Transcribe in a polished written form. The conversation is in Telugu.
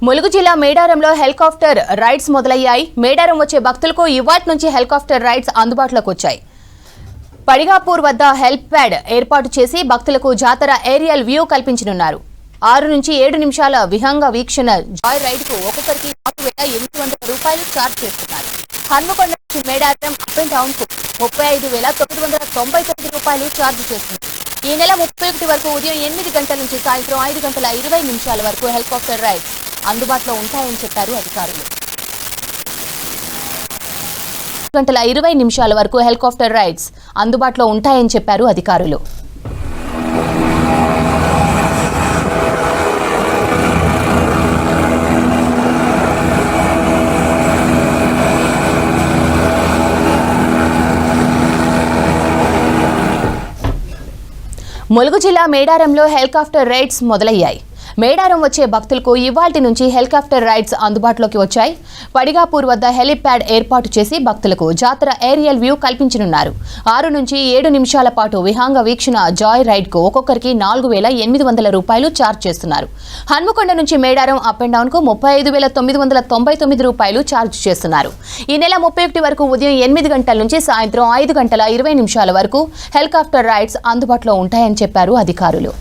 ములుగు జిల్లా మేడారంలో హెలికాప్టర్ రైడ్స్ మొదలయ్యాయి. మేడారం వచ్చే భక్తులకు ఇవాల్టి నుంచి హెలికాప్టర్ రైడ్స్ అందుబాటులోకి వచ్చాయి. పడిగాపూర్ వద్ద హెల్ప్ ప్యాడ్ ఏర్పాటు చేసి భక్తులకు జాతర ఏరియల్ వ్యూ కల్పించనున్నారు. 6 నుంచి 7 నిమిషాల విహంగ వీక్షణ జాయ్ రైడ్ కు ఒక్కొక్కరికి 4,800 రూపాయలు ఛార్జ్ చేస్తున్నారు. హన్మకొండ నుంచి మేడారం అప్ అండ్ డౌన్ కు 35,999 రూపాయలు ఛార్జ్ చేస్తున్నారు. ఈ నెల 31 వరకు ఉదయం 8 గంటల నుంచి సాయంత్రం 5:20 వరకు హెలికాప్టర్ రైడ్స్ అందుబాటులో ఉంటాయని చెప్పారు అధికారులు. 5:20 వరకు హెలికాప్టర్ రైడ్స్ అందుబాటులో ఉంటాయని చెప్పారు అధికారులు. ములుగు జిల్లా మేడారంలో హెలికాప్టర్ రైడ్స్ మొదలయ్యాయి. మేడారం వచ్చే భక్తులకు ఇవాల్టి నుంచి హెలికాప్టర్ రైడ్స్ అందుబాటులోకి వచ్చాయి. పడిగాపూర్ వద్ద హెలిప్యాడ్ ఏర్పాటు చేసి భక్తులకు జాతర ఏరియల్ వ్యూ కల్పించనున్నారు. 6 నుంచి 7 నిమిషాల పాటు విహంగ వీక్షణ జాయ్ రైడ్ కు ఒక్కొక్కరికి 4,800 రూపాయలు ఛార్జ్ చేస్తున్నారు. హన్మకొండ నుంచి మేడారం అప్ అండ్ డౌన్ కు 35,999 రూపాయలు ఛార్జ్ చేస్తున్నారు. ఈ నెల 31 వరకు ఉదయం 8 గంటల నుంచి సాయంత్రం 5:20 వరకు హెలికాప్టర్ రైడ్స్ అందుబాటులో ఉంటాయని చెప్పారు అధికారులు.